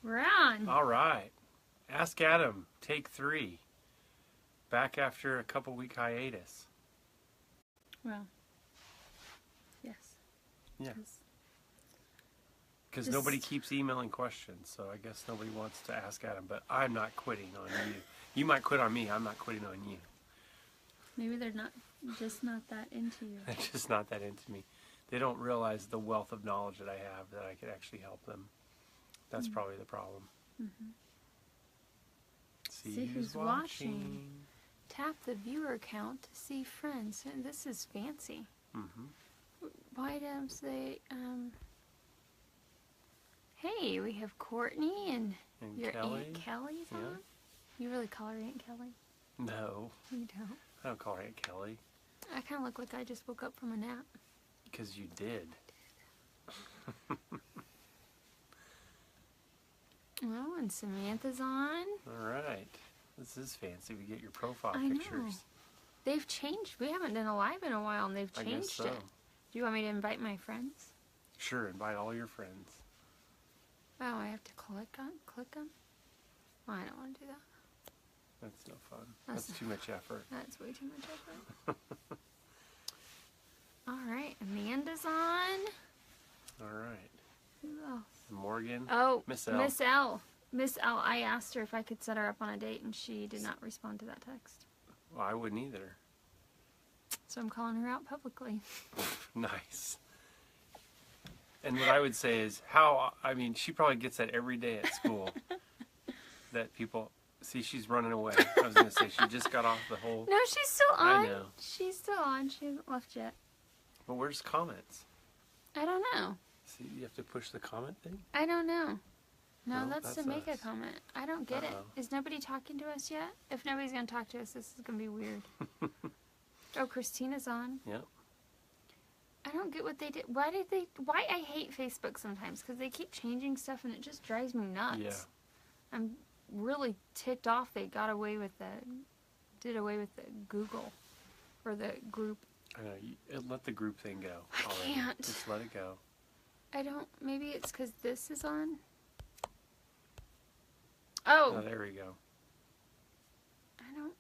We're on. All right. Ask Adam, take 3. Back after a couple week hiatus. Well, yes. Yeah. Because nobody keeps emailing questions, so I guess nobody wants to ask Adam. But I'm not quitting on you. You might quit on me. I'm not quitting on you. Maybe they're just not that into you. They're just not that into me. They don't realize the wealth of knowledge that I have, that I could actually help them. That's probably the problem. Mm-hmm. See who's watching. Tap the viewer count to see friends. And this is fancy. Mm-hmm. Why don't they... Hey, we have Courtney and your Kelly. Aunt Kelly's Yeah. on. You really call her Aunt Kelly? No, You don't. I don't call her Aunt Kelly. I kind of look like I just woke up from a nap. Because you did. Oh, and Samantha's on. All right. This is fancy. We get your profile I know. pictures. They've changed. We haven't done a live in a while, and they've I changed guess so. it. Do you want me to invite my friends? Sure, invite all your friends. Oh, I have to click them? Oh, I don't want to do that. That's no fun. That's That's too much effort. That's way too much effort. All right, Amanda's on. All right. Who else? Morgan. Oh, Miss L. Miss L. Miss L. I asked her if I could set her up on a date, and she did not respond to that text. Well, I wouldn't either. So I'm calling her out publicly. Nice. And what I would say is she probably gets that every day at school. That people, see, she's running away. I was going to say, she just got off the whole. No, she's still on. I know. She's still on. She hasn't left yet. But where's comments? I don't know. See, you have to push the comment thing? I don't know. No, Well, that's to that's make us. a comment. I don't get it. Uh-oh. Is nobody talking to us yet? If nobody's going to talk to us, this is going to be weird. Oh, Christina's on. Yep. I don't get what they did. Why I hate Facebook sometimes, because they keep changing stuff and it just drives me nuts. Yeah. I'm really ticked off they did away with the Google, or the group. I know. Let the group thing go. I already. can't. Just let it go. Maybe it's because this is on. Oh. Oh, there we go. I don't.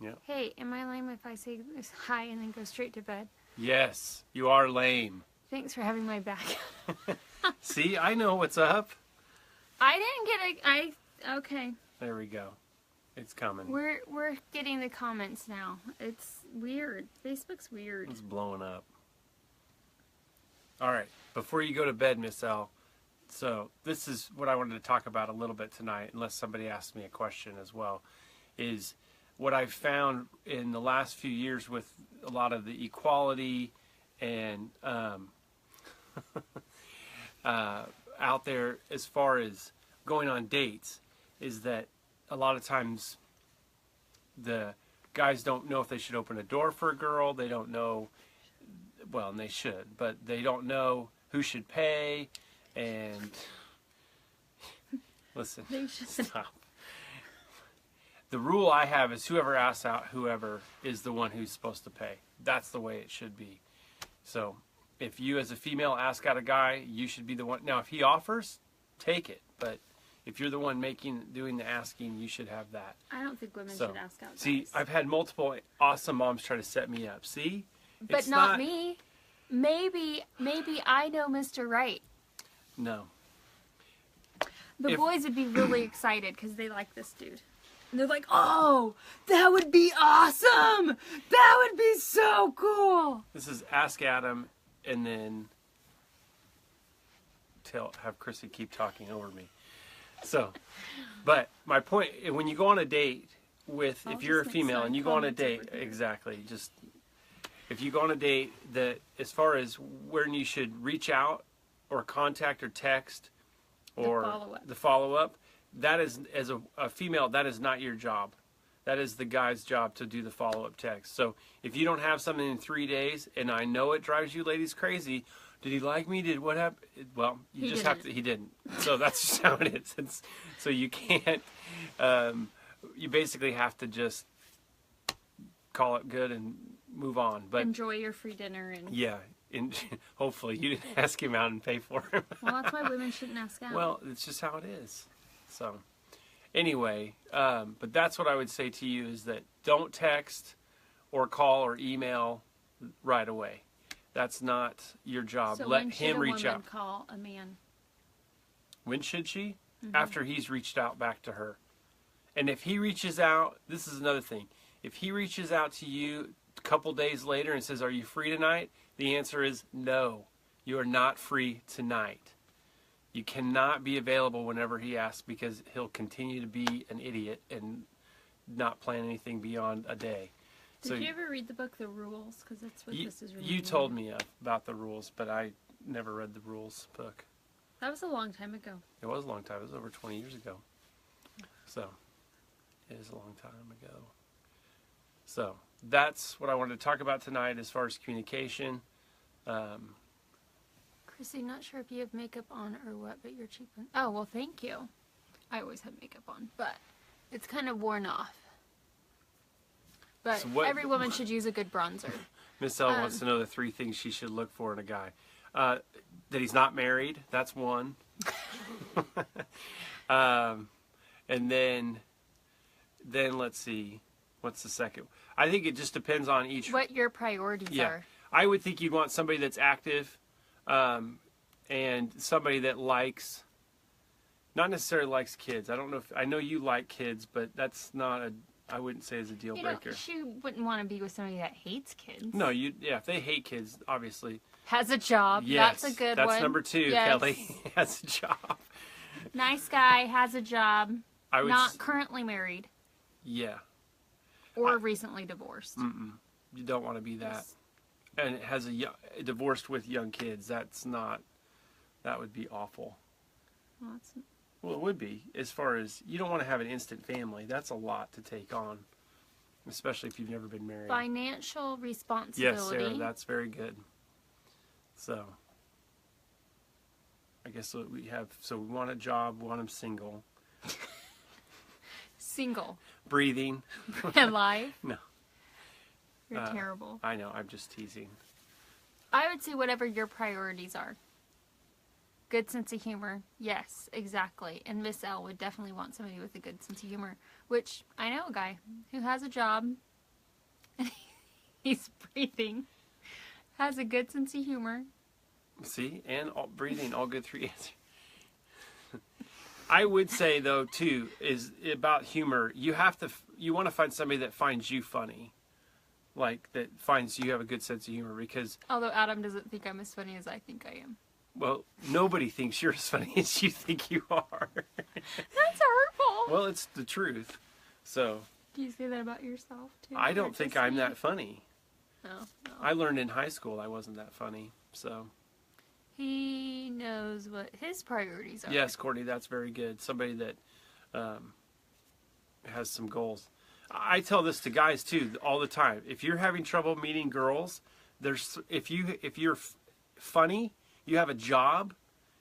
Yep. Hey, am I lame if I say this hi and then go straight to bed? Yes, you are lame. Thanks for having my back. See, I know what's up. I didn't get okay. There we go. It's coming. We're getting the comments now. It's weird. Facebook's weird. It's blowing up. All right. Before you go to bed, Miss L, so this is what I wanted to talk about a little bit tonight, unless somebody asks me a question as well, is what I've found in the last few years with a lot of the equality and out there as far as going on dates, is that a lot of times the guys don't know if they should open a door for a girl. They don't know, well, and they should, but they don't know who should pay. And listen, They should. stop. The rule I have is whoever asks out whoever is the one who's supposed to pay. That's the way it should be. So if you as a female ask out a guy, you should be the one. Now, if he offers, take it. But if you're the one doing the asking, you should have that. I don't think women should ask out guys. See, I've had multiple awesome moms try to set me up. See? But It's not me. Maybe I know Mr. Right. No. The If- boys would be really excited because they like this dude. And they're like, oh, that would be awesome. That would be so cool. This is Ask Adam, and then have Chrissy keep talking over me. So, but my point, when you go on a date with, I'll if you're a just make female side and you go on a comments date, over here. exactly, just, if you go on a date, that as far as when you should reach out or contact or text or follow-up. the follow-up, that is, as a female, that is not your job. That is the guy's job to do the follow-up text. So if you don't have something in 3 days, and I know it drives you ladies crazy, did he like me? What happened? Well, you just have to, he didn't. So that's just how it is. So you can't, you basically have to just call it good and move on. But enjoy your free dinner. And yeah, hopefully you didn't ask him out and pay for him. well, that's why women shouldn't ask out. Well, it's just how it is. So anyway, but that's what I would say to you is that don't text or call or email right away. That's not your job. So Let when him should a reach woman out. call a man? When should she? After he's reached out back to her. And if he reaches out, this is another thing. If he reaches out to you a couple days later and says, "Are you free tonight?" The answer is no. You are not free tonight. You cannot be available whenever he asks, because he'll continue to be an idiot and not plan anything beyond a day. Did you ever read the book The Rules? Because that's what this is. You told me about the rules, but I never read the rules book. That was a long time ago. It was a long time. It was over 20 years ago. So, it is a long time ago. So, that's what I wanted to talk about tonight as far as communication. Chrissy, not sure if you have makeup on or what, but you're cheap. Oh, well, thank you. I always have makeup on, but it's kind of worn off. But So every woman should use a good bronzer. Miss L wants to know the 3 things she should look for in a guy. That he's not married. That's one. And then let's see. What's the second? I think it just depends on each. What your priorities are. I would think you'd want somebody that's active, and somebody that likes, not necessarily likes kids. I don't know I know you like kids, but that's not I wouldn't say is a deal breaker. She wouldn't want to be with somebody that hates kids. No, if they hate kids, obviously. Has a job. Yes, that's a good one. That's number 2, yes. Kelly. Has a job. Nice guy, has a job, not currently married. Yeah. Or recently divorced. You don't want to be that. Yes. And it has divorced with young kids. That would be awful. Well, it would be. As far as, you don't want to have an instant family. That's a lot to take on. Especially if you've never been married. Financial responsibility. Yes, Sarah, that's very good. So, I guess what we have, so we want a job, we want him single. Single. Breathing. Alive? No. You're terrible. I know, I'm just teasing. I would say whatever your priorities are. Good sense of humor. Yes, exactly. And Miss L would definitely want somebody with a good sense of humor. Which, I know a guy who has a job. He's breathing. Has a good sense of humor. See? And breathing, all good 3 answers. I would say, though, too, is about humor. You want to find somebody that finds you funny. Like, that finds you have a good sense of humor, because... Although Adam doesn't think I'm as funny as I think I am. Well, nobody thinks you're as funny as you think you are. That's hurtful. Well, it's the truth. So... Do you say that about yourself, too? I don't think I'm that funny. No. I learned in high school I wasn't that funny, so... He knows what his priorities are. Yes, Courtney, that's very good. Somebody that has some goals. I tell this to guys too all the time. If you're having trouble meeting girls, if you're funny, you have a job,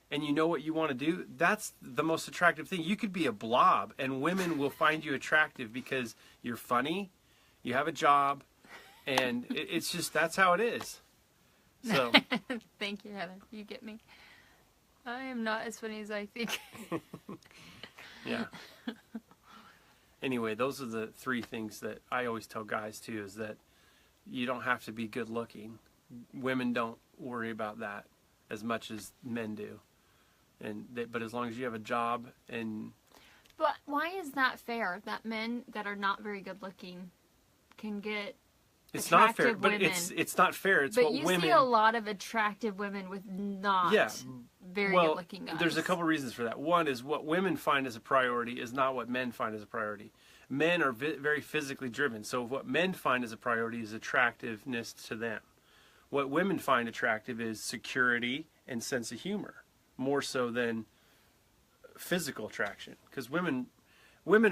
and you know what you want to do, that's the most attractive thing. You could be a blob, and women will find you attractive because you're funny, you have a job, and it's just, that's how it is. So. Thank you, Heather. You get me. I am not as funny as I think. Yeah. Anyway, those are the 3 things that I always tell guys too, is that you don't have to be good looking. Women don't worry about that as much as men do. But as long as you have a job and... But why is that fair? That men that are not very good looking can get... It's not fair, but women. it's not fair. It's what women... But you see a lot of attractive women with not very good-looking guys. There's a couple reasons for that. One is what women find as a priority is not what men find as a priority. Men are very physically driven, so what men find as a priority is attractiveness to them. What women find attractive is security and sense of humor, more so than physical attraction. Because women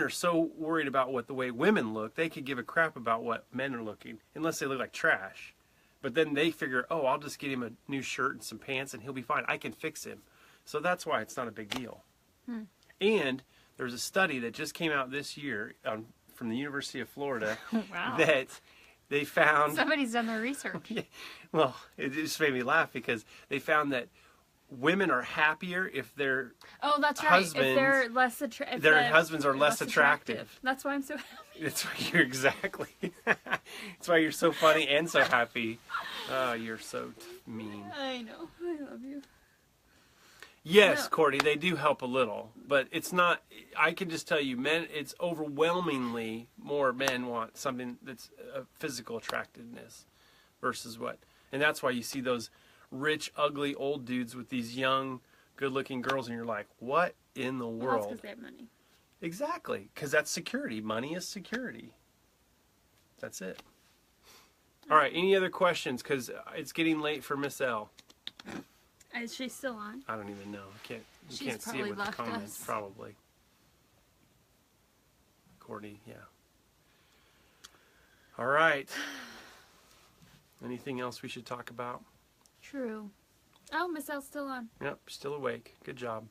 are so worried about the way women look, they could give a crap about what men are looking, unless they look like trash. But then they figure, oh, I'll just get him a new shirt and some pants and he'll be fine. I can fix him. So that's why it's not a big deal. And there's a study that just came out this year from the University of Florida that they found... Somebody's done their research. Well, it just made me laugh because they found that women are happier if their Oh, that's right. husbands, If they're less attractive. their husbands are less attractive. That's why I'm so happy. That's why you're exactly. That's why you're so funny and so happy. Oh, you're so mean. I know. I love you. Yes, No. Courtney, they do help a little, but it's not. I can just tell you, men. It's overwhelmingly more men want something that's physical attractiveness versus what, and that's why you see those rich, ugly old dudes with these young, good-looking girls, and you're like, what in the Well, that's world? because they have money. Exactly, because that's security. Money is security. That's it. All right. Any other questions? Because it's getting late for Miss L. Is she still on? I don't even know. You She's can't see it probably with the left comments. us. Probably. Courtney, yeah. All right. Anything else we should talk about? True. Oh, Miss L's still on. Yep, still awake. Good job.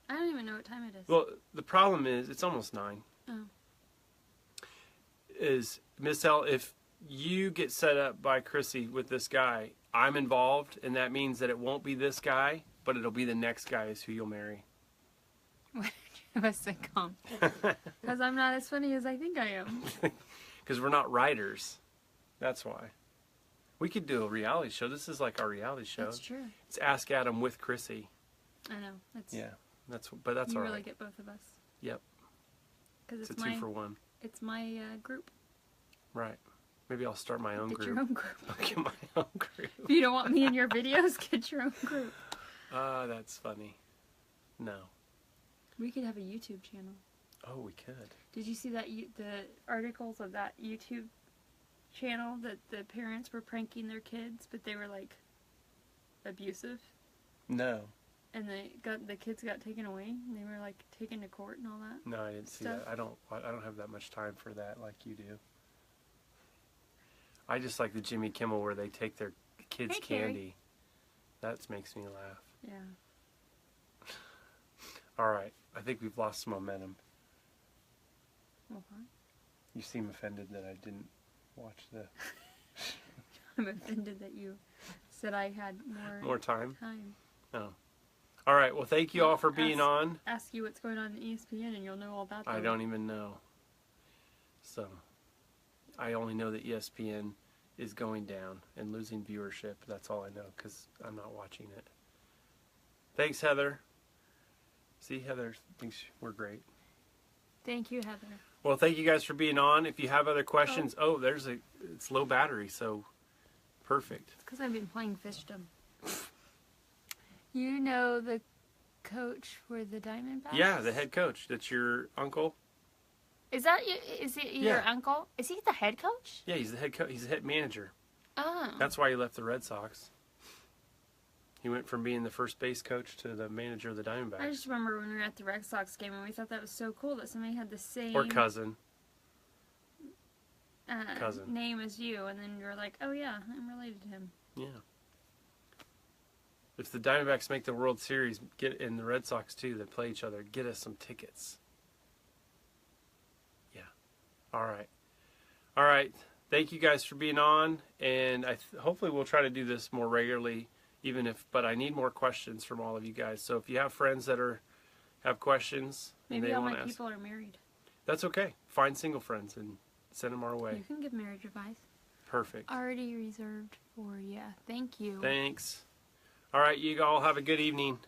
I don't even know what time it is. Well, the problem is, it's almost 9. Oh. Is, Miss L, if you get set up by Chrissy with this guy, I'm involved, and that means that it won't be this guy, but it'll be the next guy is who you'll marry. What did you have a sitcom? Because I'm not as funny as I think I am. Because we're not writers. That's why. We could do a reality show. This is like our reality show. That's true. It's Ask Adam with Chrissy. I know. It's, Yeah, but that's you all really right. get both of us. Yep. Because It's a 2-for-1. It's my group. Right. Maybe I'll start my own Get group. your own group. I'll get my own group. If you don't want me in your videos, get your own group. That's funny. No. We could have a YouTube channel. Oh, we could. Did you see that the articles of that YouTube channel that the parents were pranking their kids, but they were like abusive, No. and the kids got taken away, and they were like taken to court and all that? No, I didn't see Stuff. that. I don't have that much time for that like you do. I just like the Jimmy Kimmel where they take their kids' Hey, Carrie. candy. That makes me laugh. Yeah. All right. I think we've lost some momentum. Okay. You seem offended that I didn't watch the I'm offended that you said I had more time. time. Oh. All right. Well, thank you all for being on. Ask you what's going on in ESPN, and you'll know all about that. I don't even know. So, I only know that ESPN is going down and losing viewership. That's all I know because I'm not watching it. Thanks, Heather. See, Heather thinks we're great. Thank you, Heather. Well, thank you guys for being on. If you have other questions, it's low battery, so perfect. It's because I've been playing fishdom. You know the coach for the Diamondbacks? Yeah, the head coach. That's your uncle. Is that you? Is it your Yeah. uncle? Is he the head coach? Yeah, he's the head coach. He's the head manager. Oh. That's why he left the Red Sox. He went from being the first base coach to the manager of the Diamondbacks. I just remember when we were at the Red Sox game, and we thought that was so cool that somebody had the same Or cousin. Cousin. name as you, and then you were like, oh yeah, I'm related to him. Yeah. If the Diamondbacks make the World Series, and the Red Sox too, that play each other, get us some tickets. Yeah. All right. All right. Thank you guys for being on, and hopefully we'll try to do this more regularly. But I need more questions from all of you guys. So if you have friends that have questions and Maybe they all want my to ask, people are married. that's okay. Find single friends and send them our way. You can give marriage advice. Perfect. Already reserved for you. Thank you. Thanks. All right, you all have a good evening.